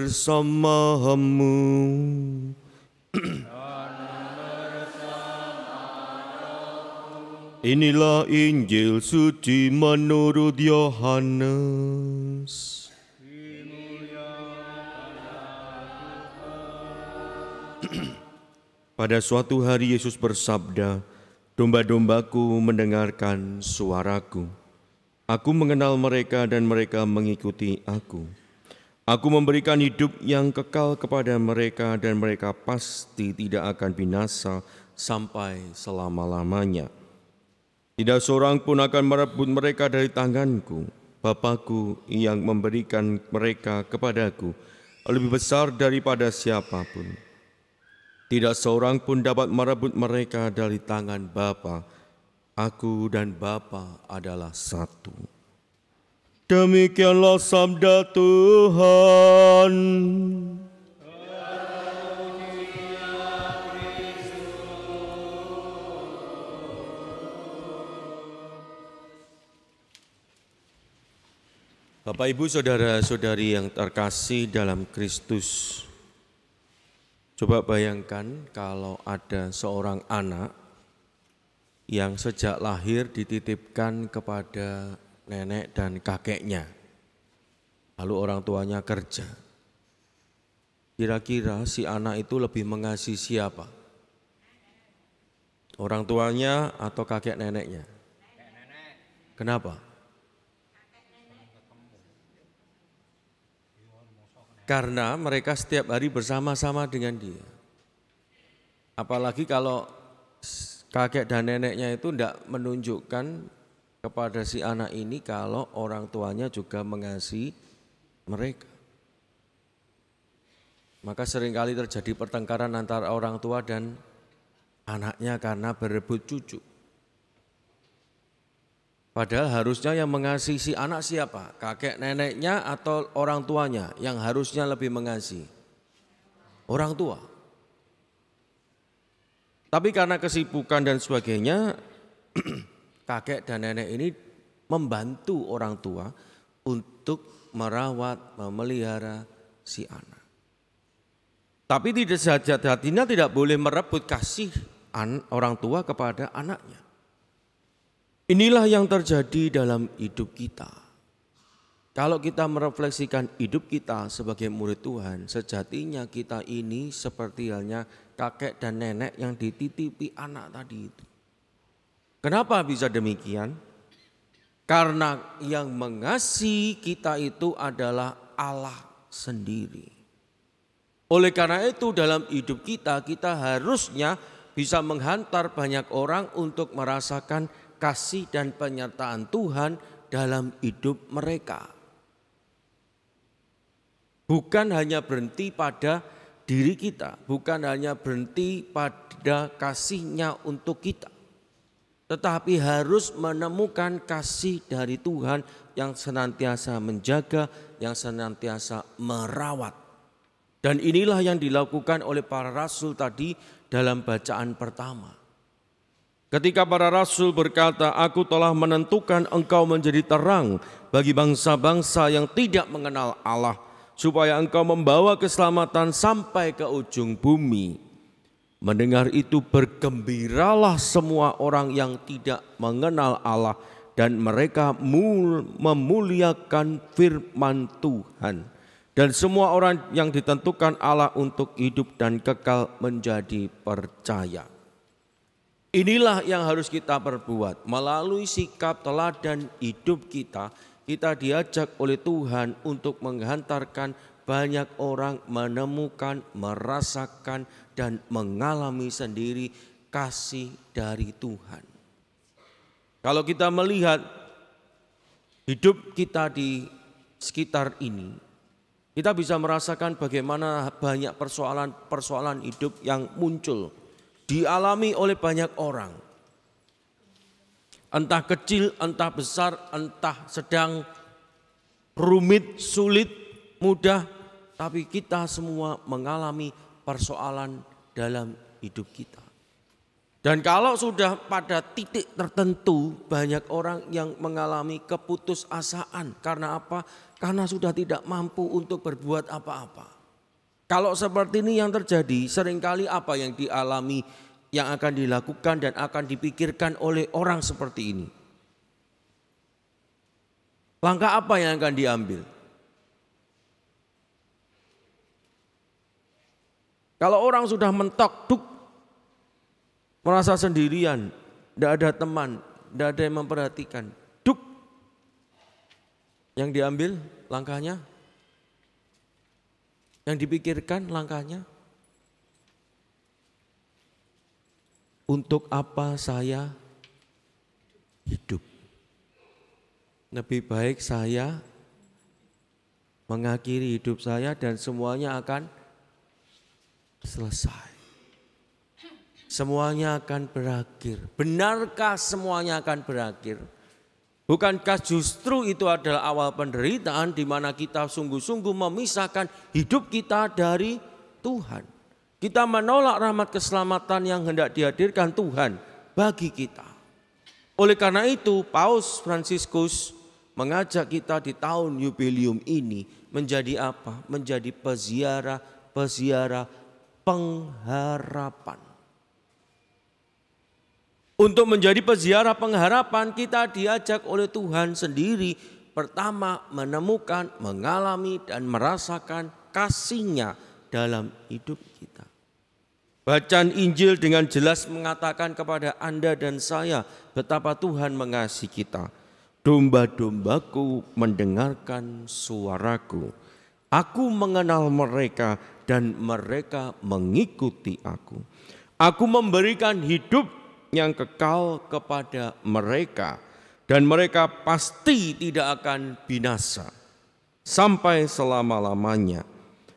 bersamamu. Inilah Injil suci menurut Yohanes. Pada suatu hari Yesus bersabda, "Domba-dombaku mendengarkan suaraku. Aku mengenal mereka dan mereka mengikuti aku. Aku memberikan hidup yang kekal kepada mereka dan mereka pasti tidak akan binasa sampai selama-lamanya. Tidak seorang pun akan merebut mereka dari tanganku. Bapa-Ku yang memberikan mereka kepadaku lebih besar daripada siapapun. Tidak seorang pun dapat merebut mereka dari tangan Bapa. Aku dan Bapa adalah satu." Demikianlah sabda Tuhan. Bapak, Ibu, saudara-saudari yang terkasih dalam Kristus, coba bayangkan kalau ada seorang anak yang sejak lahir dititipkan kepada nenek dan kakeknya, lalu orang tuanya kerja. Kira-kira si anak itu lebih mengasihi siapa? Orang tuanya atau kakek neneknya? Kenapa? Karena mereka setiap hari bersama-sama dengan dia. Apalagi kalau kakek dan neneknya itu tidak menunjukkan kepada si anak ini kalau orang tuanya juga mengasihi mereka. Maka seringkali terjadi pertengkaran antara orang tua dan anaknya karena berebut cucu. Padahal harusnya yang mengasihi si anak siapa? Kakek neneknya atau orang tuanya yang harusnya lebih mengasihi? Orang tua. Tapi karena kesibukan dan sebagainya, kakek dan nenek ini membantu orang tua untuk merawat, memelihara si anak. Tapi tidak sejatinya tidak boleh merebut kasih orang tua kepada anaknya. Inilah yang terjadi dalam hidup kita. Kalau kita merefleksikan hidup kita sebagai murid Tuhan, sejatinya kita ini seperti halnya kakek dan nenek yang dititipi anak tadi itu. Kenapa bisa demikian? Karena yang mengasihi kita itu adalah Allah sendiri. Oleh karena itu dalam hidup kita harusnya bisa menghantar banyak orang untuk merasakan kasih dan penyertaan Tuhan dalam hidup mereka. Bukan hanya berhenti pada diri kita, bukan hanya berhenti pada kasih-Nya untuk kita, tetapi harus menemukan kasih dari Tuhan yang senantiasa menjaga, yang senantiasa merawat. Dan inilah yang dilakukan oleh para rasul tadi dalam bacaan pertama. Ketika para rasul berkata, "Aku telah menentukan engkau menjadi terang bagi bangsa-bangsa yang tidak mengenal Allah, supaya engkau membawa keselamatan sampai ke ujung bumi." Mendengar itu bergembiralah semua orang yang tidak mengenal Allah dan mereka memuliakan firman Tuhan. Dan semua orang yang ditentukan Allah untuk hidup dan kekal menjadi percaya. Inilah yang harus kita perbuat. Melalui sikap teladan hidup kita diajak oleh Tuhan untuk menghantarkan banyak orang menemukan, merasakan, dan mengalami sendiri kasih dari Tuhan. Kalau kita melihat hidup kita di sekitar ini, kita bisa merasakan bagaimana banyak persoalan hidup yang muncul, dialami oleh banyak orang. Entah kecil, entah besar, entah sedang, rumit, sulit, mudah, tapi kita semua mengalami persoalan dalam hidup kita. Dan kalau sudah pada titik tertentu, banyak orang yang mengalami keputusasaan. Karena apa? Karena sudah tidak mampu untuk berbuat apa-apa. Kalau seperti ini yang terjadi, seringkali apa yang dialami, yang akan dilakukan dan akan dipikirkan oleh orang seperti ini? Langkah apa yang akan diambil? Kalau orang sudah mentok, merasa sendirian, tidak ada teman, tidak ada yang memperhatikan, yang diambil langkahnya, yang dipikirkan langkahnya, untuk apa saya hidup? Lebih baik saya mengakhiri hidup saya dan semuanya akan selesai. Semuanya akan berakhir. Benarkah semuanya akan berakhir? Bukankah justru itu adalah awal penderitaan di mana kita sungguh-sungguh memisahkan hidup kita dari Tuhan. Kita menolak rahmat keselamatan yang hendak dihadirkan Tuhan bagi kita. Oleh karena itu Paus Fransiskus mengajak kita di tahun jubileum ini menjadi apa? Menjadi peziarah pengharapan. Untuk menjadi peziarah pengharapan kita diajak oleh Tuhan sendiri pertama menemukan, mengalami dan merasakan kasih-Nya dalam hidup kita. Bacaan Injil dengan jelas mengatakan kepada Anda dan saya betapa Tuhan mengasihi kita. Domba-dombaku mendengarkan suaraku. Aku mengenal mereka dan mereka mengikuti aku. Aku memberikan hidup yang kekal kepada mereka dan mereka pasti tidak akan binasa sampai selama-lamanya.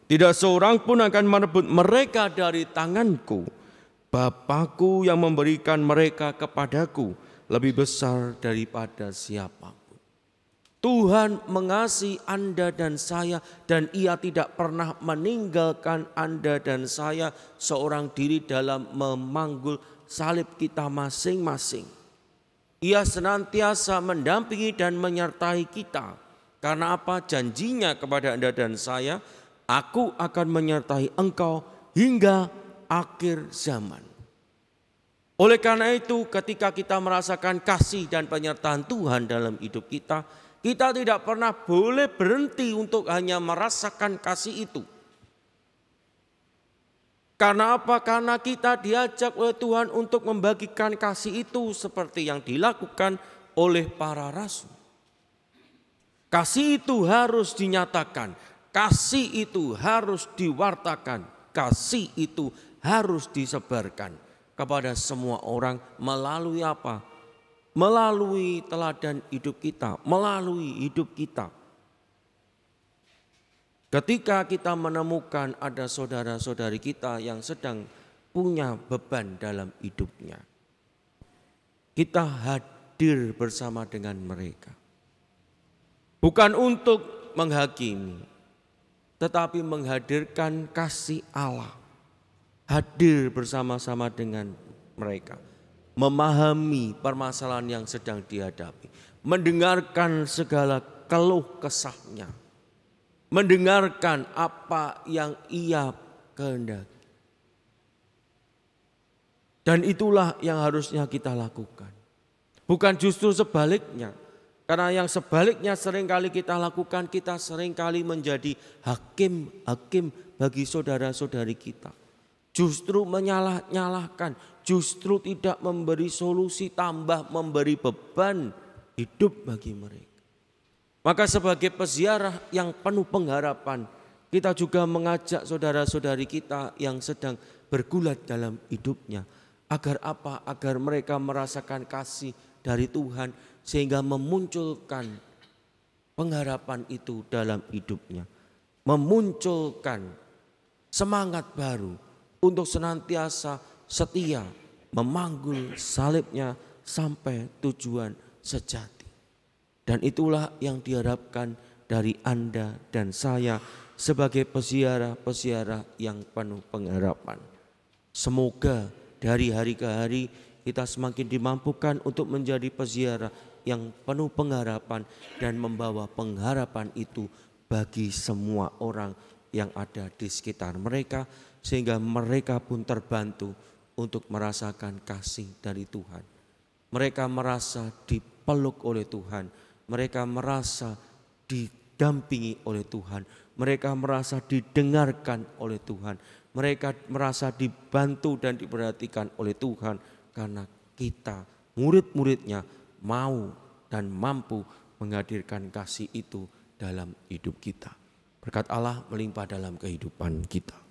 Tidak seorang pun akan merebut mereka dari tanganku. Bapakku yang memberikan mereka kepadaku lebih besar daripada siapapun. Tuhan mengasihi Anda dan saya dan Ia tidak pernah meninggalkan Anda dan saya seorang diri dalam memanggul salib kita masing-masing. Ia senantiasa mendampingi dan menyertai kita. Karena apa? Janjinya kepada Anda dan saya, aku akan menyertai engkau hingga akhir zaman. Oleh karena itu ketika kita merasakan kasih dan penyertaan Tuhan dalam hidup kita, kita tidak pernah boleh berhenti untuk hanya merasakan kasih itu. Karena apa? Karena kita diajak oleh Tuhan untuk membagikan kasih itu seperti yang dilakukan oleh para rasul. Kasih itu harus dinyatakan, kasih itu harus diwartakan, kasih itu harus disebarkan kepada semua orang melalui apa? Melalui teladan hidup kita, melalui hidup kita. Ketika kita menemukan ada saudara-saudari kita yang sedang punya beban dalam hidupnya, kita hadir bersama dengan mereka. Bukan untuk menghakimi, tetapi menghadirkan kasih Allah. Hadir bersama-sama dengan mereka. Memahami permasalahan yang sedang dihadapi. Mendengarkan segala keluh kesahnya. Mendengarkan apa yang ia kehendaki. Dan itulah yang harusnya kita lakukan. Bukan justru sebaliknya. Karena yang sebaliknya seringkali kita lakukan, kita seringkali menjadi hakim-hakim bagi saudara-saudari kita. Justru menyalah-nyalahkan, justru tidak memberi solusi, tambah memberi beban hidup bagi mereka. Maka sebagai peziarah yang penuh pengharapan, kita juga mengajak saudara-saudari kita yang sedang bergulat dalam hidupnya. Agar apa? Agar mereka merasakan kasih dari Tuhan sehingga memunculkan pengharapan itu dalam hidupnya. Memunculkan semangat baru untuk senantiasa setia memanggul salibnya sampai tujuan sejati. Dan itulah yang diharapkan dari Anda dan saya sebagai peziarah-peziarah yang penuh pengharapan. Semoga dari hari ke hari kita semakin dimampukan untuk menjadi peziarah yang penuh pengharapan dan membawa pengharapan itu bagi semua orang yang ada di sekitar mereka, sehingga mereka pun terbantu untuk merasakan kasih dari Tuhan. Mereka merasa dipeluk oleh Tuhan, mereka merasa didampingi oleh Tuhan, mereka merasa didengarkan oleh Tuhan, mereka merasa dibantu dan diperhatikan oleh Tuhan, karena kita murid-muridnya mau dan mampu menghadirkan kasih itu dalam hidup kita. Berkat Allah melimpah dalam kehidupan kita.